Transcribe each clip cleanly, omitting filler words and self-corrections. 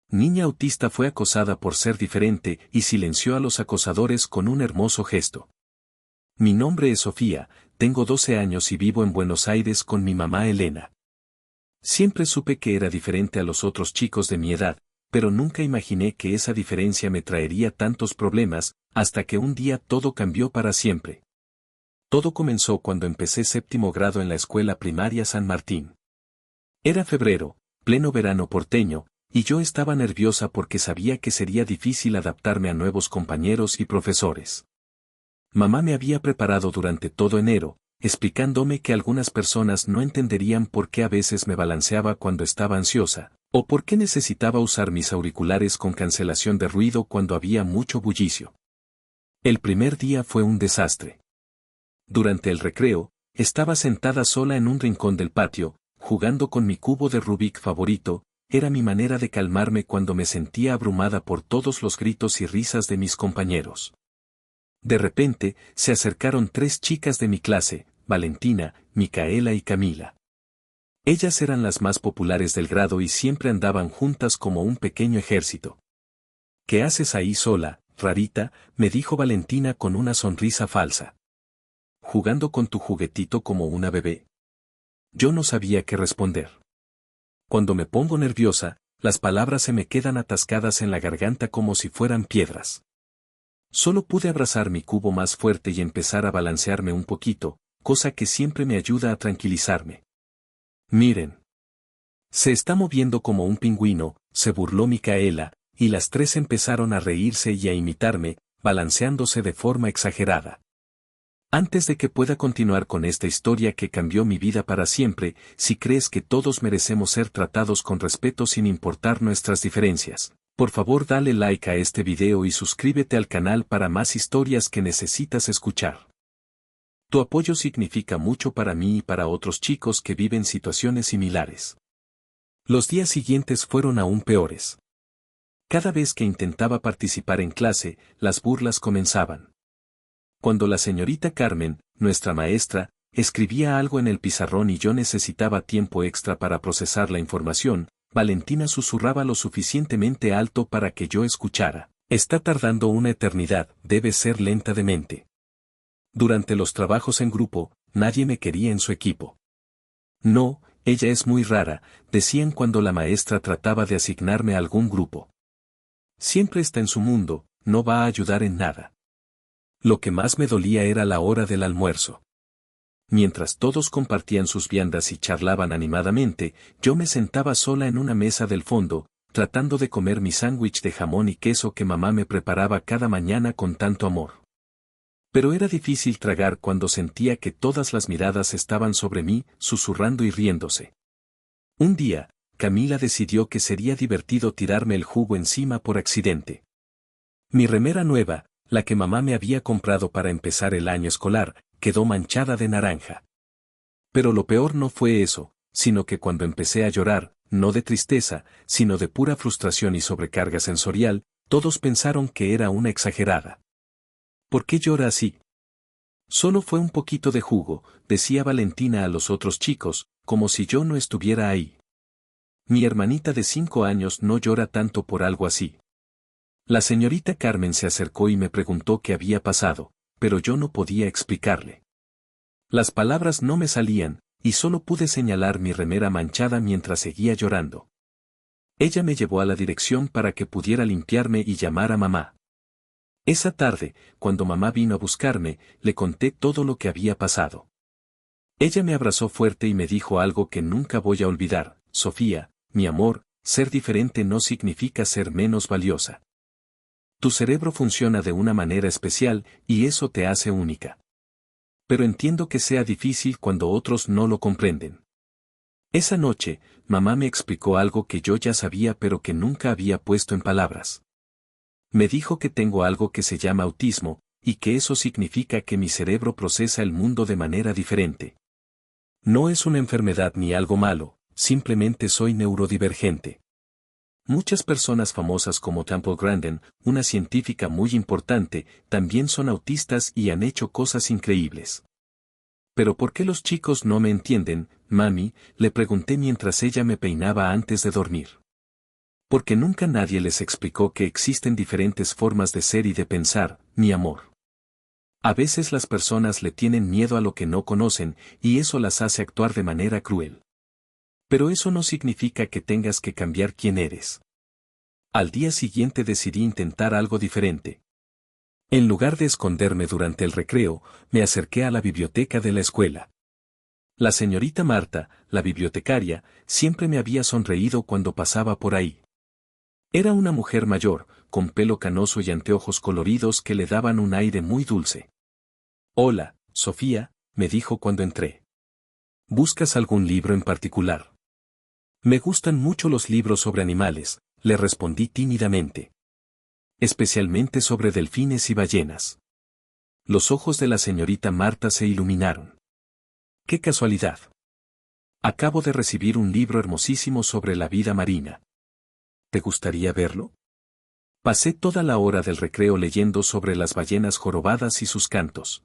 Niña autista fue acosada por ser diferente y silenció a los acosadores con un hermoso gesto. Mi nombre es Sofía, tengo 12 años y vivo en Buenos Aires con mi mamá Elena. Siempre supe que era diferente a los otros chicos de mi edad, pero nunca imaginé que esa diferencia me traería tantos problemas, hasta que un día todo cambió para siempre. Todo comenzó cuando empecé 7º grado en la escuela primaria San Martín. Era febrero, pleno verano porteño, y yo estaba nerviosa porque sabía que sería difícil adaptarme a nuevos compañeros y profesores. Mamá me había preparado durante todo enero, explicándome que algunas personas no entenderían por qué a veces me balanceaba cuando estaba ansiosa, o por qué necesitaba usar mis auriculares con cancelación de ruido cuando había mucho bullicio. El primer día fue un desastre. Durante el recreo, estaba sentada sola en un rincón del patio, jugando con mi cubo de Rubik favorito. Era mi manera de calmarme cuando me sentía abrumada por todos los gritos y risas de mis compañeros. De repente, se acercaron 3 chicas de mi clase, Valentina, Micaela y Camila. Ellas eran las más populares del grado y siempre andaban juntas como un pequeño ejército. ¿Qué haces ahí sola, rarita?, me dijo Valentina con una sonrisa falsa. ¿Jugando con tu juguetito como una bebé? Yo no sabía qué responder. Cuando me pongo nerviosa, las palabras se me quedan atascadas en la garganta como si fueran piedras. Solo pude abrazar mi cubo más fuerte y empezar a balancearme un poquito, cosa que siempre me ayuda a tranquilizarme. Miren. Se está moviendo como un pingüino, se burló Micaela, y las 3 empezaron a reírse y a imitarme, balanceándose de forma exagerada. Antes de que pueda continuar con esta historia que cambió mi vida para siempre, si crees que todos merecemos ser tratados con respeto sin importar nuestras diferencias, por favor dale like a este video y suscríbete al canal para más historias que necesitas escuchar. Tu apoyo significa mucho para mí y para otros chicos que viven situaciones similares. Los días siguientes fueron aún peores. Cada vez que intentaba participar en clase, las burlas comenzaban. Cuando la señorita Carmen, nuestra maestra, escribía algo en el pizarrón y yo necesitaba tiempo extra para procesar la información, Valentina susurraba lo suficientemente alto para que yo escuchara. Está tardando una eternidad, debe ser lenta de mente. Durante los trabajos en grupo, nadie me quería en su equipo. No, ella es muy rara, decían cuando la maestra trataba de asignarme a algún grupo. Siempre está en su mundo, no va a ayudar en nada. Lo que más me dolía era la hora del almuerzo. Mientras todos compartían sus viandas y charlaban animadamente, yo me sentaba sola en una mesa del fondo, tratando de comer mi sándwich de jamón y queso que mamá me preparaba cada mañana con tanto amor. Pero era difícil tragar cuando sentía que todas las miradas estaban sobre mí, susurrando y riéndose. Un día, Camila decidió que sería divertido tirarme el jugo encima por accidente. Mi remera nueva, la que mamá me había comprado para empezar el año escolar, quedó manchada de naranja. Pero lo peor no fue eso, sino que cuando empecé a llorar, no de tristeza, sino de pura frustración y sobrecarga sensorial, todos pensaron que era una exagerada. ¿Por qué llora así? Solo fue un poquito de jugo, decía Valentina a los otros chicos, como si yo no estuviera ahí. Mi hermanita de 5 años no llora tanto por algo así. La señorita Carmen se acercó y me preguntó qué había pasado, pero yo no podía explicarle. Las palabras no me salían, y solo pude señalar mi remera manchada mientras seguía llorando. Ella me llevó a la dirección para que pudiera limpiarme y llamar a mamá. Esa tarde, cuando mamá vino a buscarme, le conté todo lo que había pasado. Ella me abrazó fuerte y me dijo algo que nunca voy a olvidar: Sofía, mi amor, ser diferente no significa ser menos valiosa. Tu cerebro funciona de una manera especial, y eso te hace única. Pero entiendo que sea difícil cuando otros no lo comprenden. Esa noche, mamá me explicó algo que yo ya sabía pero que nunca había puesto en palabras. Me dijo que tengo algo que se llama autismo, y que eso significa que mi cerebro procesa el mundo de manera diferente. No es una enfermedad ni algo malo, simplemente soy neurodivergente. Muchas personas famosas como Temple Grandin, una científica muy importante, también son autistas y han hecho cosas increíbles. ¿Pero por qué los chicos no me entienden, mami?, le pregunté mientras ella me peinaba antes de dormir. Porque nunca nadie les explicó que existen diferentes formas de ser y de pensar, mi amor. A veces las personas le tienen miedo a lo que no conocen, y eso las hace actuar de manera cruel. Pero eso no significa que tengas que cambiar quién eres. Al día siguiente decidí intentar algo diferente. En lugar de esconderme durante el recreo, me acerqué a la biblioteca de la escuela. La señorita Marta, la bibliotecaria, siempre me había sonreído cuando pasaba por ahí. Era una mujer mayor, con pelo canoso y anteojos coloridos que le daban un aire muy dulce. Hola, Sofía, me dijo cuando entré. ¿Buscas algún libro en particular? Me gustan mucho los libros sobre animales, le respondí tímidamente. Especialmente sobre delfines y ballenas. Los ojos de la señorita Marta se iluminaron. ¡Qué casualidad! Acabo de recibir un libro hermosísimo sobre la vida marina. ¿Te gustaría verlo? Pasé toda la hora del recreo leyendo sobre las ballenas jorobadas y sus cantos.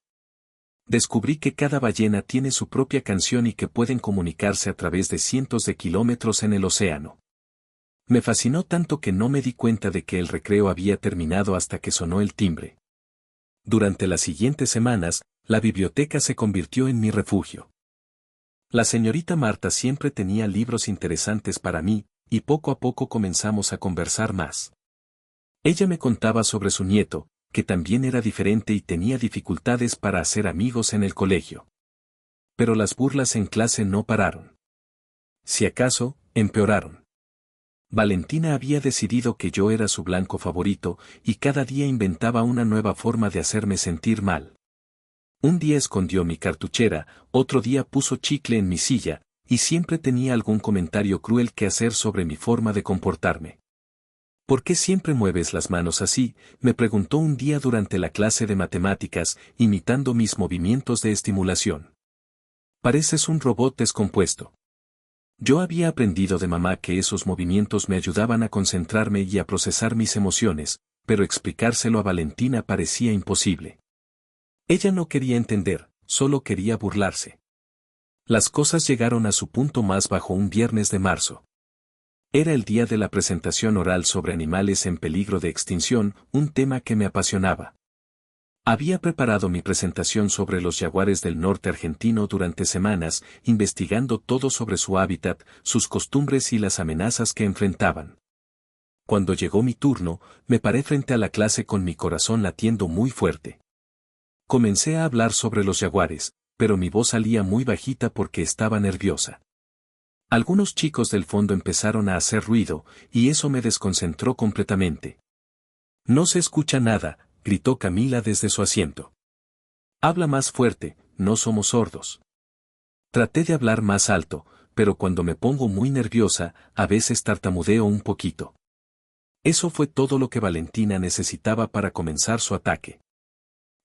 Descubrí que cada ballena tiene su propia canción y que pueden comunicarse a través de cientos de kilómetros en el océano. Me fascinó tanto que no me di cuenta de que el recreo había terminado hasta que sonó el timbre. Durante las siguientes semanas, la biblioteca se convirtió en mi refugio. La señorita Marta siempre tenía libros interesantes para mí, y poco a poco comenzamos a conversar más. Ella me contaba sobre su nieto, que también era diferente y tenía dificultades para hacer amigos en el colegio. Pero las burlas en clase no pararon. Si acaso, empeoraron. Valentina había decidido que yo era su blanco favorito, y cada día inventaba una nueva forma de hacerme sentir mal. Un día escondió mi cartuchera, otro día puso chicle en mi silla, y siempre tenía algún comentario cruel que hacer sobre mi forma de comportarme. ¿Por qué siempre mueves las manos así?, me preguntó un día durante la clase de matemáticas, imitando mis movimientos de estimulación. Pareces un robot descompuesto. Yo había aprendido de mamá que esos movimientos me ayudaban a concentrarme y a procesar mis emociones, pero explicárselo a Valentina parecía imposible. Ella no quería entender, solo quería burlarse. Las cosas llegaron a su punto más bajo un viernes de marzo. Era el día de la presentación oral sobre animales en peligro de extinción, un tema que me apasionaba. Había preparado mi presentación sobre los jaguares del norte argentino durante semanas, investigando todo sobre su hábitat, sus costumbres y las amenazas que enfrentaban. Cuando llegó mi turno, me paré frente a la clase con mi corazón latiendo muy fuerte. Comencé a hablar sobre los jaguares, pero mi voz salía muy bajita porque estaba nerviosa. Algunos chicos del fondo empezaron a hacer ruido, y eso me desconcentró completamente. No se escucha nada, gritó Camila desde su asiento. Habla más fuerte, no somos sordos. Traté de hablar más alto, pero cuando me pongo muy nerviosa, a veces tartamudeo un poquito. Eso fue todo lo que Valentina necesitaba para comenzar su ataque.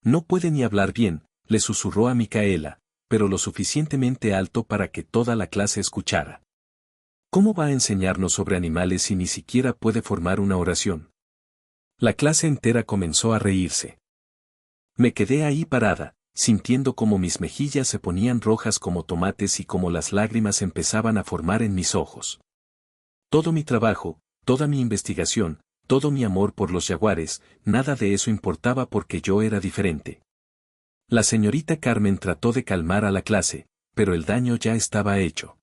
No puede ni hablar bien, le susurró a Micaela, pero lo suficientemente alto para que toda la clase escuchara. ¿Cómo va a enseñarnos sobre animales si ni siquiera puede formar una oración? La clase entera comenzó a reírse. Me quedé ahí parada, sintiendo como mis mejillas se ponían rojas como tomates y como las lágrimas empezaban a formar en mis ojos. Todo mi trabajo, toda mi investigación, todo mi amor por los jaguares, nada de eso importaba porque yo era diferente. La señorita Carmen trató de calmar a la clase, pero el daño ya estaba hecho.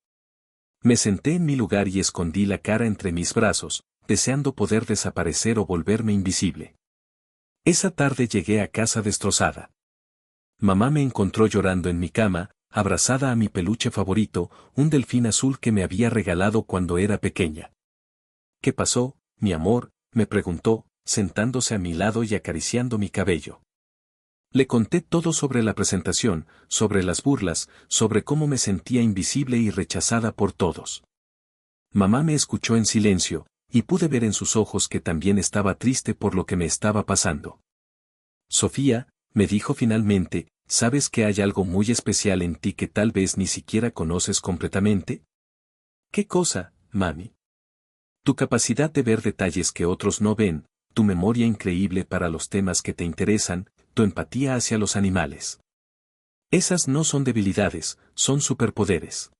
Me senté en mi lugar y escondí la cara entre mis brazos, deseando poder desaparecer o volverme invisible. Esa tarde llegué a casa destrozada. Mamá me encontró llorando en mi cama, abrazada a mi peluche favorito, un delfín azul que me había regalado cuando era pequeña. ¿Qué pasó, mi amor?, me preguntó, sentándose a mi lado y acariciando mi cabello. Le conté todo sobre la presentación, sobre las burlas, sobre cómo me sentía invisible y rechazada por todos. Mamá me escuchó en silencio, y pude ver en sus ojos que también estaba triste por lo que me estaba pasando. Sofía, me dijo finalmente, ¿sabes que hay algo muy especial en ti que tal vez ni siquiera conoces completamente? ¿Qué cosa, mami? Tu capacidad de ver detalles que otros no ven, tu memoria increíble para los temas que te interesan, tu empatía hacia los animales. Esas no son debilidades, son superpoderes.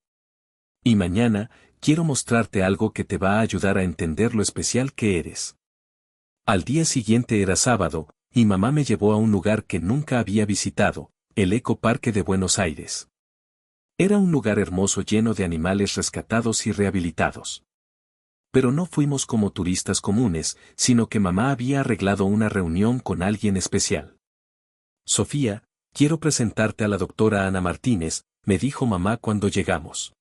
Y mañana, quiero mostrarte algo que te va a ayudar a entender lo especial que eres. Al día siguiente era sábado, y mamá me llevó a un lugar que nunca había visitado, el Eco Parque de Buenos Aires. Era un lugar hermoso lleno de animales rescatados y rehabilitados. Pero no fuimos como turistas comunes, sino que mamá había arreglado una reunión con alguien especial. Sofía, quiero presentarte a la doctora Ana Martínez, me dijo mamá cuando llegamos.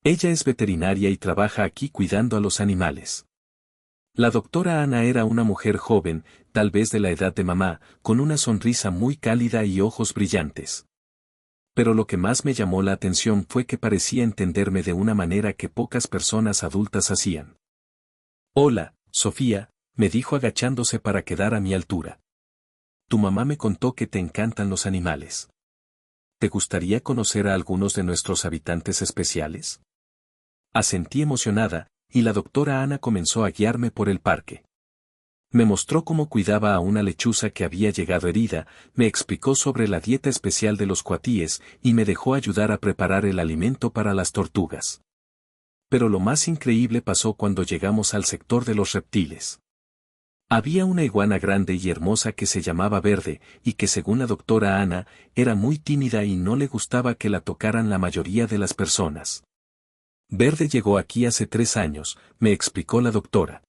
Ella es veterinaria y trabaja aquí cuidando a los animales. La doctora Ana era una mujer joven, tal vez de la edad de mamá, con una sonrisa muy cálida y ojos brillantes. Pero lo que más me llamó la atención fue que parecía entenderme de una manera que pocas personas adultas hacían. Hola, Sofía, me dijo agachándose para quedar a mi altura. Tu mamá me contó que te encantan los animales. ¿Te gustaría conocer a algunos de nuestros habitantes especiales? Asentí emocionada, y la doctora Ana comenzó a guiarme por el parque. Me mostró cómo cuidaba a una lechuza que había llegado herida, me explicó sobre la dieta especial de los cuatíes y me dejó ayudar a preparar el alimento para las tortugas. Pero lo más increíble pasó cuando llegamos al sector de los reptiles. Había una iguana grande y hermosa que se llamaba Verde, y que según la doctora Ana, era muy tímida y no le gustaba que la tocaran la mayoría de las personas. Verde llegó aquí hace 3 años, me explicó la doctora.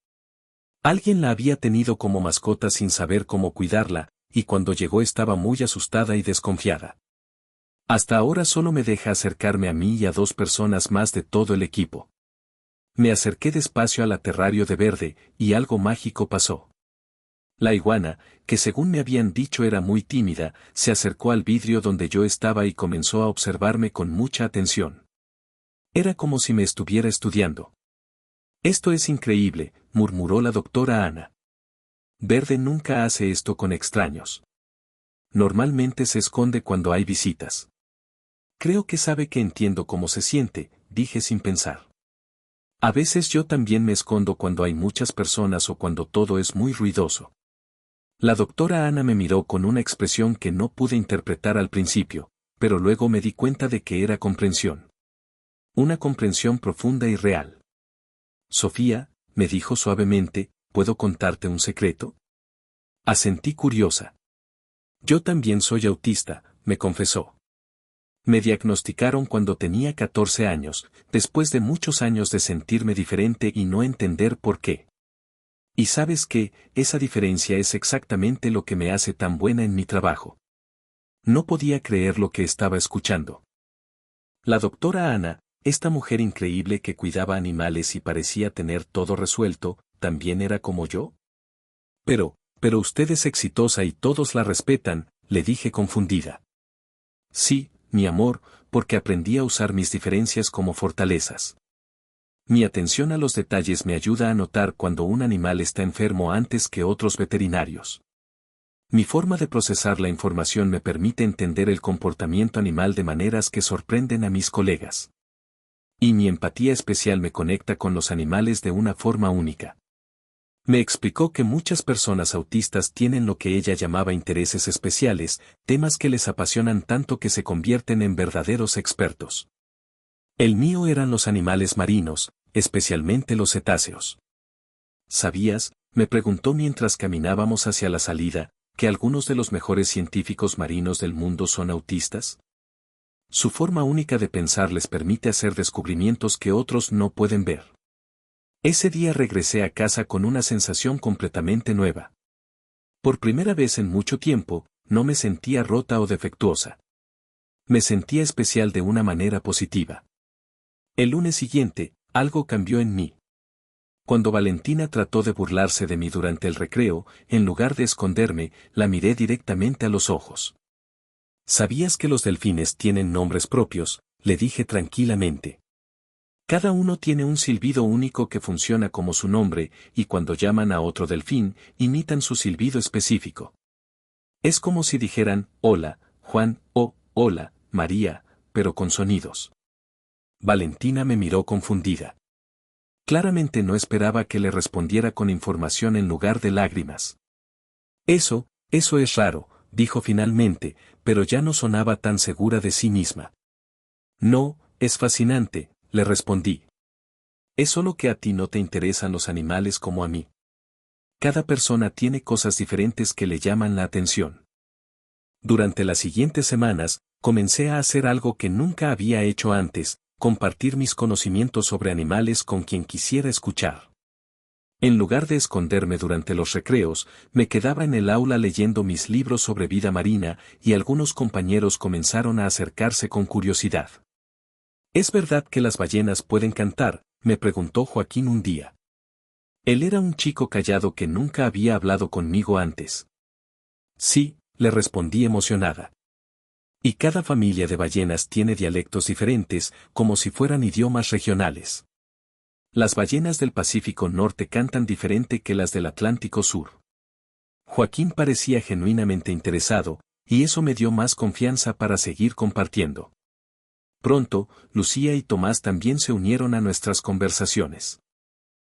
Alguien la había tenido como mascota sin saber cómo cuidarla, y cuando llegó estaba muy asustada y desconfiada. Hasta ahora solo me deja acercarme a mí y a 2 personas más de todo el equipo. Me acerqué despacio al terrario de Verde, y algo mágico pasó. La iguana, que según me habían dicho era muy tímida, se acercó al vidrio donde yo estaba y comenzó a observarme con mucha atención. Era como si me estuviera estudiando. Esto es increíble, murmuró la doctora Ana. Verde nunca hace esto con extraños. Normalmente se esconde cuando hay visitas. Creo que sabe que entiendo cómo se siente, dije sin pensar. A veces yo también me escondo cuando hay muchas personas o cuando todo es muy ruidoso. La doctora Ana me miró con una expresión que no pude interpretar al principio, pero luego me di cuenta de que era comprensión. Una comprensión profunda y real. Sofía, me dijo suavemente, ¿puedo contarte un secreto? Asentí curiosa. Yo también soy autista, me confesó. Me diagnosticaron cuando tenía 14 años, después de muchos años de sentirme diferente y no entender por qué. Y sabes qué, esa diferencia es exactamente lo que me hace tan buena en mi trabajo. No podía creer lo que estaba escuchando. La doctora Ana, esta mujer increíble que cuidaba animales y parecía tener todo resuelto, ¿también era como yo? Pero usted es exitosa y todos la respetan, le dije confundida. Sí, mi amor, porque aprendí a usar mis diferencias como fortalezas. Mi atención a los detalles me ayuda a notar cuando un animal está enfermo antes que otros veterinarios. Mi forma de procesar la información me permite entender el comportamiento animal de maneras que sorprenden a mis colegas. Y mi empatía especial me conecta con los animales de una forma única. Me explicó que muchas personas autistas tienen lo que ella llamaba intereses especiales, temas que les apasionan tanto que se convierten en verdaderos expertos. El mío eran los animales marinos, especialmente los cetáceos. ¿Sabías?, me preguntó mientras caminábamos hacia la salida, que algunos de los mejores científicos marinos del mundo son autistas? Su forma única de pensar les permite hacer descubrimientos que otros no pueden ver. Ese día regresé a casa con una sensación completamente nueva. Por primera vez en mucho tiempo, no me sentía rota o defectuosa. Me sentía especial de una manera positiva. El lunes siguiente, algo cambió en mí. Cuando Valentina trató de burlarse de mí durante el recreo, en lugar de esconderme, la miré directamente a los ojos. ¿Sabías que los delfines tienen nombres propios?, le dije tranquilamente. Cada uno tiene un silbido único que funciona como su nombre, y cuando llaman a otro delfín, imitan su silbido específico. Es como si dijeran, hola, Juan, o, hola, María, pero con sonidos. Valentina me miró confundida. Claramente no esperaba que le respondiera con información en lugar de lágrimas. Eso es raro, dijo finalmente, pero ya no sonaba tan segura de sí misma. No, es fascinante, le respondí. Es solo que a ti no te interesan los animales como a mí. Cada persona tiene cosas diferentes que le llaman la atención. Durante las siguientes semanas, comencé a hacer algo que nunca había hecho antes, compartir mis conocimientos sobre animales con quien quisiera escuchar. En lugar de esconderme durante los recreos, me quedaba en el aula leyendo mis libros sobre vida marina y algunos compañeros comenzaron a acercarse con curiosidad. ¿Es verdad que las ballenas pueden cantar?, me preguntó Joaquín un día. Él era un chico callado que nunca había hablado conmigo antes. Sí, le respondí emocionada. Y cada familia de ballenas tiene dialectos diferentes, como si fueran idiomas regionales. Las ballenas del Pacífico Norte cantan diferente que las del Atlántico Sur. Joaquín parecía genuinamente interesado, y eso me dio más confianza para seguir compartiendo. Pronto, Lucía y Tomás también se unieron a nuestras conversaciones.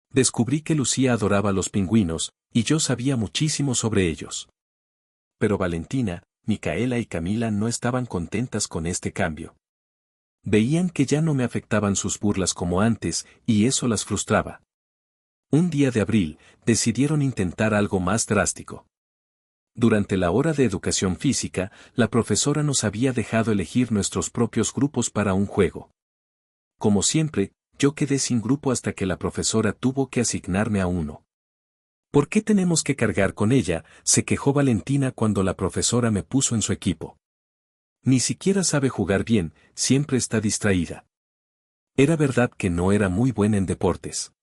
Descubrí que Lucía adoraba los pingüinos, y yo sabía muchísimo sobre ellos. Pero Valentina, Micaela y Camila no estaban contentas con este cambio. Veían que ya no me afectaban sus burlas como antes, y eso las frustraba. Un día de abril, decidieron intentar algo más drástico. Durante la hora de educación física, la profesora nos había dejado elegir nuestros propios grupos para un juego. Como siempre, yo quedé sin grupo hasta que la profesora tuvo que asignarme a uno. ¿Por qué tenemos que cargar con ella?, se quejó Valentina cuando la profesora me puso en su equipo. Ni siquiera sabe jugar bien, siempre está distraída. Era verdad que no era muy buena en deportes.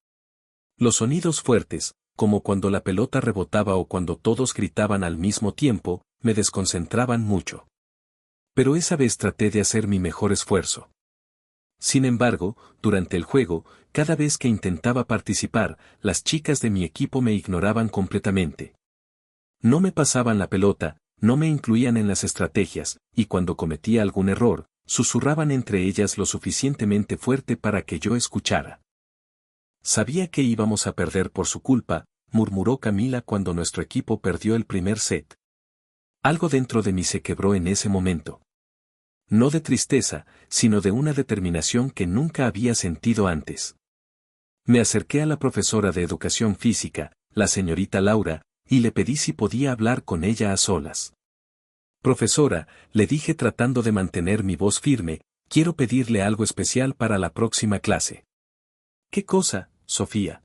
Los sonidos fuertes, como cuando la pelota rebotaba o cuando todos gritaban al mismo tiempo, me desconcentraban mucho. Pero esa vez traté de hacer mi mejor esfuerzo. Sin embargo, durante el juego, cada vez que intentaba participar, las chicas de mi equipo me ignoraban completamente. No me pasaban la pelota, no me incluían en las estrategias, y cuando cometía algún error, susurraban entre ellas lo suficientemente fuerte para que yo escuchara. Sabía que íbamos a perder por su culpa, murmuró Camila cuando nuestro equipo perdió el primer set. Algo dentro de mí se quebró en ese momento. No de tristeza, sino de una determinación que nunca había sentido antes. Me acerqué a la profesora de educación física, la señorita Laura, y le pedí si podía hablar con ella a solas. Profesora, le dije tratando de mantener mi voz firme, quiero pedirle algo especial para la próxima clase. ¿Qué cosa, Sofía?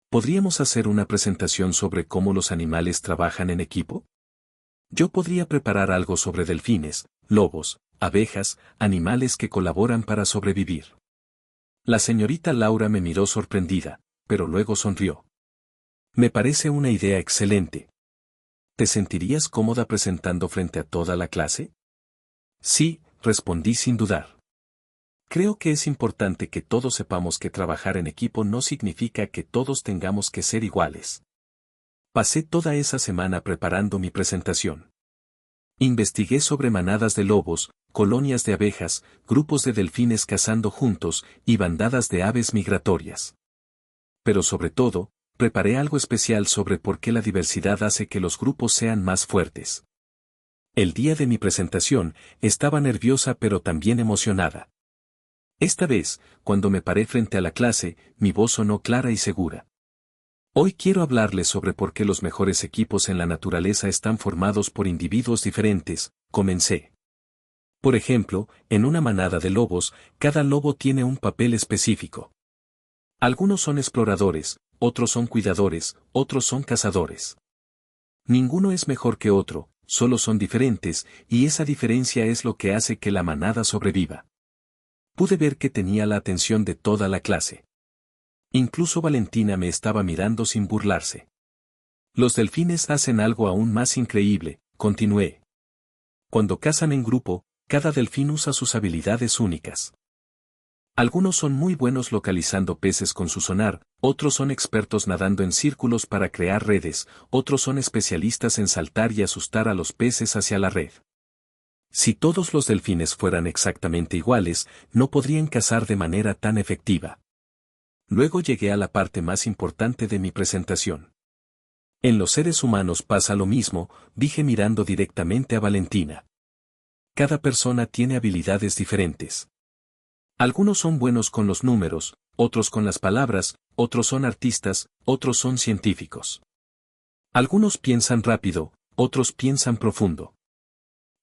¿Podríamos hacer una presentación sobre cómo los animales trabajan en equipo? Yo podría preparar algo sobre delfines, lobos, abejas, animales que colaboran para sobrevivir. La señorita Laura me miró sorprendida, pero luego sonrió. Me parece una idea excelente. ¿Te sentirías cómoda presentando frente a toda la clase? Sí, respondí sin dudar. Creo que es importante que todos sepamos que trabajar en equipo no significa que todos tengamos que ser iguales. Pasé toda esa semana preparando mi presentación. Investigué sobre manadas de lobos, colonias de abejas, grupos de delfines cazando juntos y bandadas de aves migratorias. Pero sobre todo, preparé algo especial sobre por qué la diversidad hace que los grupos sean más fuertes. El día de mi presentación, estaba nerviosa pero también emocionada. Esta vez, cuando me paré frente a la clase, mi voz sonó clara y segura. Hoy quiero hablarles sobre por qué los mejores equipos en la naturaleza están formados por individuos diferentes, comencé. Por ejemplo, en una manada de lobos, cada lobo tiene un papel específico. Algunos son exploradores, otros son cuidadores, otros son cazadores. Ninguno es mejor que otro, solo son diferentes, y esa diferencia es lo que hace que la manada sobreviva. Pude ver que tenía la atención de toda la clase. Incluso Valentina me estaba mirando sin burlarse. Los delfines hacen algo aún más increíble, continué. Cuando cazan en grupo, cada delfín usa sus habilidades únicas. Algunos son muy buenos localizando peces con su sonar, otros son expertos nadando en círculos para crear redes, otros son especialistas en saltar y asustar a los peces hacia la red. Si todos los delfines fueran exactamente iguales, no podrían cazar de manera tan efectiva. Luego llegué a la parte más importante de mi presentación. En los seres humanos pasa lo mismo, dije mirando directamente a Valentina. Cada persona tiene habilidades diferentes. Algunos son buenos con los números, otros con las palabras, otros son artistas, otros son científicos. Algunos piensan rápido, otros piensan profundo.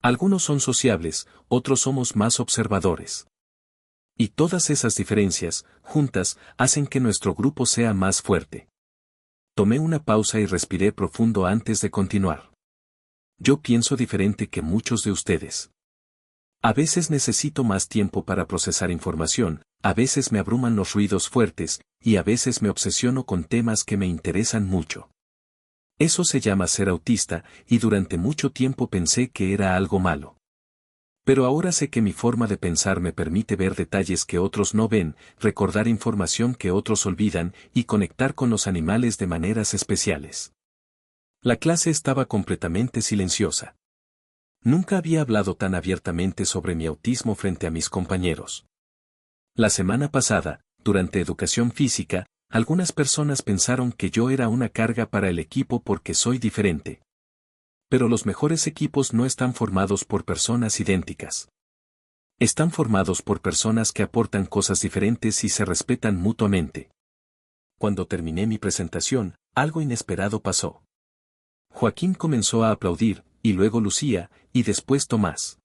Algunos son sociables, otros somos más observadores. Y todas esas diferencias, juntas, hacen que nuestro grupo sea más fuerte. Tomé una pausa y respiré profundo antes de continuar. Yo pienso diferente que muchos de ustedes. A veces necesito más tiempo para procesar información, a veces me abruman los ruidos fuertes, y a veces me obsesiono con temas que me interesan mucho. Eso se llama ser autista, y durante mucho tiempo pensé que era algo malo. Pero ahora sé que mi forma de pensar me permite ver detalles que otros no ven, recordar información que otros olvidan, y conectar con los animales de maneras especiales. La clase estaba completamente silenciosa. Nunca había hablado tan abiertamente sobre mi autismo frente a mis compañeros. La semana pasada, durante educación física, algunas personas pensaron que yo era una carga para el equipo porque soy diferente. Pero los mejores equipos no están formados por personas idénticas. Están formados por personas que aportan cosas diferentes y se respetan mutuamente. Cuando terminé mi presentación, algo inesperado pasó. Joaquín comenzó a aplaudir, y luego Lucía, y después Tomás.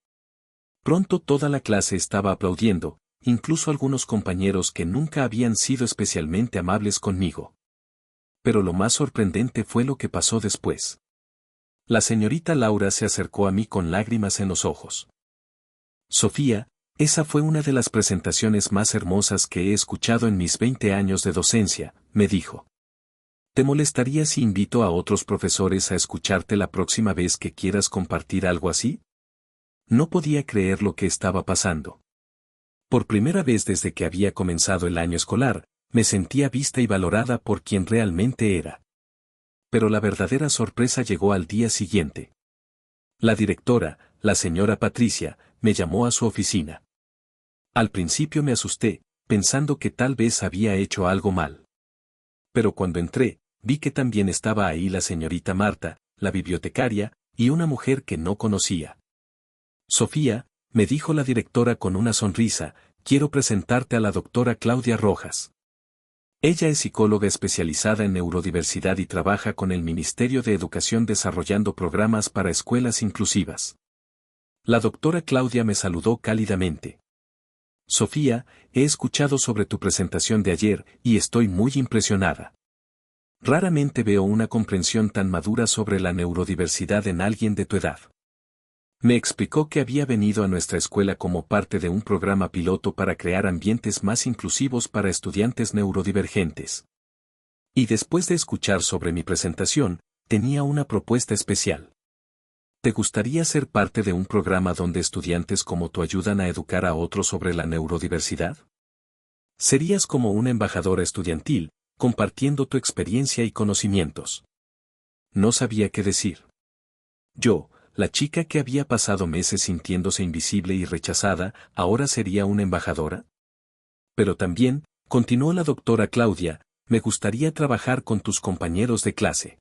Pronto toda la clase estaba aplaudiendo, incluso algunos compañeros que nunca habían sido especialmente amables conmigo. Pero lo más sorprendente fue lo que pasó después. La señorita Laura se acercó a mí con lágrimas en los ojos. Sofía, esa fue una de las presentaciones más hermosas que he escuchado en mis 20 años de docencia, me dijo. ¿Te molestaría si invito a otros profesores a escucharte la próxima vez que quieras compartir algo así? No podía creer lo que estaba pasando. Por primera vez desde que había comenzado el año escolar, me sentía vista y valorada por quien realmente era. Pero la verdadera sorpresa llegó al día siguiente. La directora, la señora Patricia, me llamó a su oficina. Al principio me asusté, pensando que tal vez había hecho algo mal. Pero cuando entré, vi que también estaba ahí la señorita Marta, la bibliotecaria, y una mujer que no conocía. Sofía, me dijo la directora con una sonrisa, quiero presentarte a la doctora Claudia Rojas. Ella es psicóloga especializada en neurodiversidad y trabaja con el Ministerio de Educación desarrollando programas para escuelas inclusivas. La doctora Claudia me saludó cálidamente. Sofía, he escuchado sobre tu presentación de ayer y estoy muy impresionada. Raramente veo una comprensión tan madura sobre la neurodiversidad en alguien de tu edad. Me explicó que había venido a nuestra escuela como parte de un programa piloto para crear ambientes más inclusivos para estudiantes neurodivergentes. Y después de escuchar sobre mi presentación, tenía una propuesta especial. ¿Te gustaría ser parte de un programa donde estudiantes como tú ayudan a educar a otros sobre la neurodiversidad? Serías como una embajadora estudiantil, compartiendo tu experiencia y conocimientos. No sabía qué decir. Yo, la chica que había pasado meses sintiéndose invisible y rechazada, ¿ahora sería una embajadora? Pero también, continuó la doctora Claudia, me gustaría trabajar con tus compañeros de clase.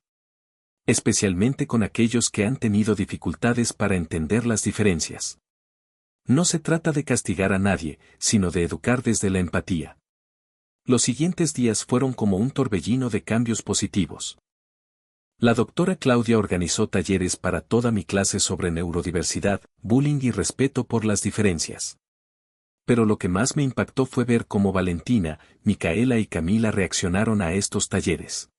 Especialmente con aquellos que han tenido dificultades para entender las diferencias. No se trata de castigar a nadie, sino de educar desde la empatía. Los siguientes días fueron como un torbellino de cambios positivos. La doctora Claudia organizó talleres para toda mi clase sobre neurodiversidad, bullying y respeto por las diferencias. Pero lo que más me impactó fue ver cómo Valentina, Micaela y Camila reaccionaron a estos talleres.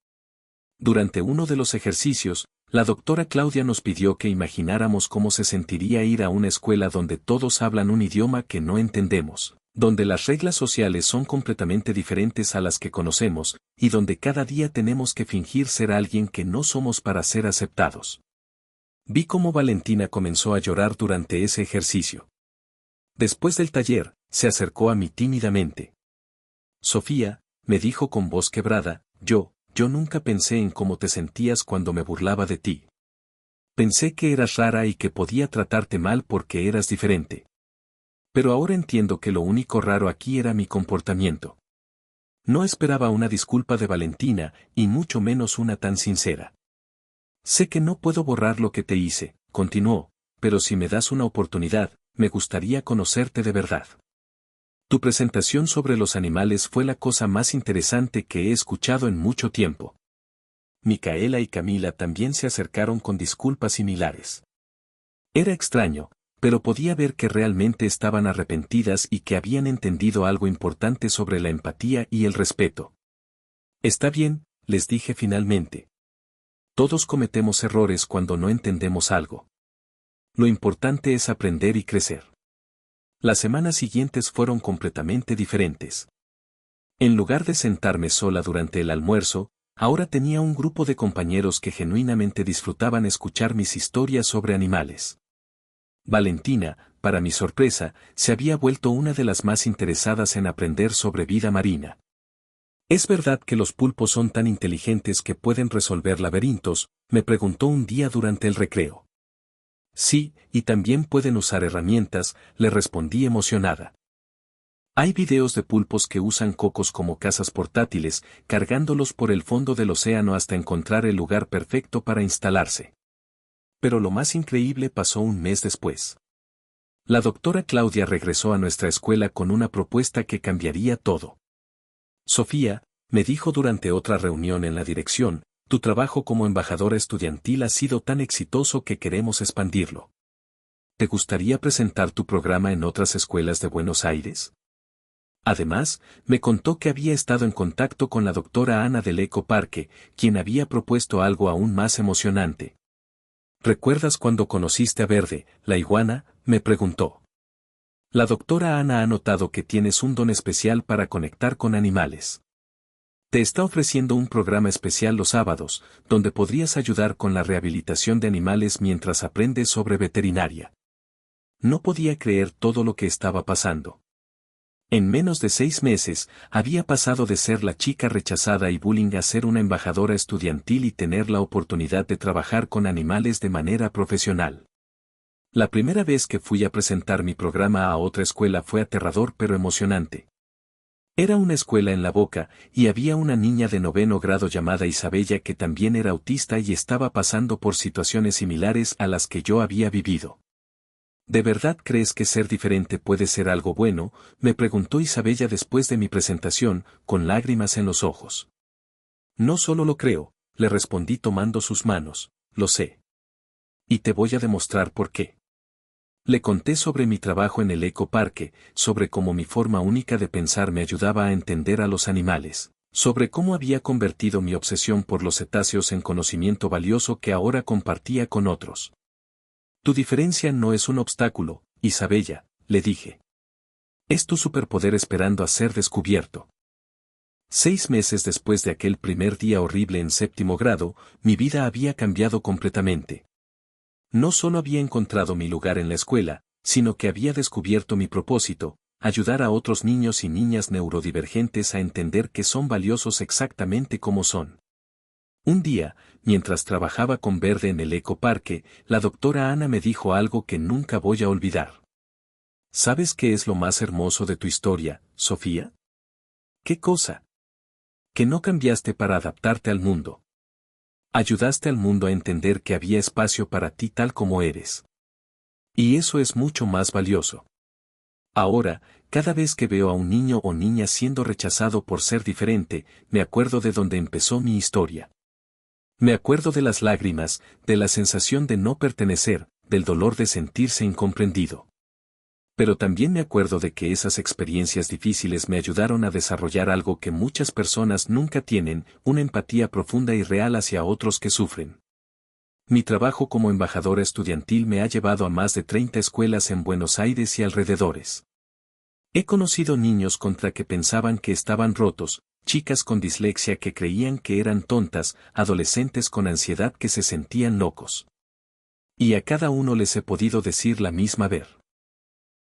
Durante uno de los ejercicios, la doctora Claudia nos pidió que imagináramos cómo se sentiría ir a una escuela donde todos hablan un idioma que no entendemos, donde las reglas sociales son completamente diferentes a las que conocemos, y donde cada día tenemos que fingir ser alguien que no somos para ser aceptados. Vi cómo Valentina comenzó a llorar durante ese ejercicio. Después del taller, se acercó a mí tímidamente. Sofía, me dijo con voz quebrada, yo nunca pensé en cómo te sentías cuando me burlaba de ti. Pensé que eras rara y que podía tratarte mal porque eras diferente. Pero ahora entiendo que lo único raro aquí era mi comportamiento. No esperaba una disculpa de Valentina, y mucho menos una tan sincera. Sé que no puedo borrar lo que te hice, continuó, pero si me das una oportunidad, me gustaría conocerte de verdad. Tu presentación sobre los animales fue la cosa más interesante que he escuchado en mucho tiempo. Micaela y Camila también se acercaron con disculpas similares. Era extraño, pero podía ver que realmente estaban arrepentidas y que habían entendido algo importante sobre la empatía y el respeto. Está bien, les dije finalmente. Todos cometemos errores cuando no entendemos algo. Lo importante es aprender y crecer. Las semanas siguientes fueron completamente diferentes. En lugar de sentarme sola durante el almuerzo, ahora tenía un grupo de compañeros que genuinamente disfrutaban escuchar mis historias sobre animales. Valentina, para mi sorpresa, se había vuelto una de las más interesadas en aprender sobre vida marina. ¿Es verdad que los pulpos son tan inteligentes que pueden resolver laberintos?, me preguntó un día durante el recreo. Sí, y también pueden usar herramientas, le respondí emocionada. Hay videos de pulpos que usan cocos como casas portátiles, cargándolos por el fondo del océano hasta encontrar el lugar perfecto para instalarse. Pero lo más increíble pasó un mes después. La doctora Claudia regresó a nuestra escuela con una propuesta que cambiaría todo. Sofía, me dijo durante otra reunión en la dirección, tu trabajo como embajadora estudiantil ha sido tan exitoso que queremos expandirlo. ¿Te gustaría presentar tu programa en otras escuelas de Buenos Aires? Además, me contó que había estado en contacto con la doctora Ana del Eco Parque, quien había propuesto algo aún más emocionante. ¿Recuerdas cuando conociste a Verde, la iguana?, me preguntó. La doctora Ana ha notado que tienes un don especial para conectar con animales. Te está ofreciendo un programa especial los sábados, donde podrías ayudar con la rehabilitación de animales mientras aprendes sobre veterinaria. No podía creer todo lo que estaba pasando. En menos de 6 meses, había pasado de ser la chica rechazada y bullying a ser una embajadora estudiantil y tener la oportunidad de trabajar con animales de manera profesional. La primera vez que fui a presentar mi programa a otra escuela fue aterrador pero emocionante. Era una escuela en La Boca, y había una niña de 9º grado llamada Isabella que también era autista y estaba pasando por situaciones similares a las que yo había vivido. ¿De verdad crees que ser diferente puede ser algo bueno?, me preguntó Isabella después de mi presentación, con lágrimas en los ojos. No solo lo creo, le respondí tomando sus manos, lo sé. Y te voy a demostrar por qué. Le conté sobre mi trabajo en el Eco Parque, sobre cómo mi forma única de pensar me ayudaba a entender a los animales, sobre cómo había convertido mi obsesión por los cetáceos en conocimiento valioso que ahora compartía con otros. Tu diferencia no es un obstáculo, Isabella, le dije. Es tu superpoder esperando a ser descubierto. 6 meses después de aquel primer día horrible en 7º grado, mi vida había cambiado completamente. No solo había encontrado mi lugar en la escuela, sino que había descubierto mi propósito, ayudar a otros niños y niñas neurodivergentes a entender que son valiosos exactamente como son. Un día, mientras trabajaba con Verde en el Eco Parque, la doctora Ana me dijo algo que nunca voy a olvidar. ¿Sabes qué es lo más hermoso de tu historia, Sofía? ¿Qué cosa? Que no cambiaste para adaptarte al mundo. Ayudaste al mundo a entender que había espacio para ti tal como eres. Y eso es mucho más valioso. Ahora, cada vez que veo a un niño o niña siendo rechazado por ser diferente, me acuerdo de dónde empezó mi historia. Me acuerdo de las lágrimas, de la sensación de no pertenecer, del dolor de sentirse incomprendido. Pero también me acuerdo de que esas experiencias difíciles me ayudaron a desarrollar algo que muchas personas nunca tienen, una empatía profunda y real hacia otros que sufren. Mi trabajo como embajadora estudiantil me ha llevado a más de 30 escuelas en Buenos Aires y alrededores. He conocido niños contra que pensaban que estaban rotos, chicas con dislexia que creían que eran tontas, adolescentes con ansiedad que se sentían locos. Y a cada uno les he podido decir la misma verdad.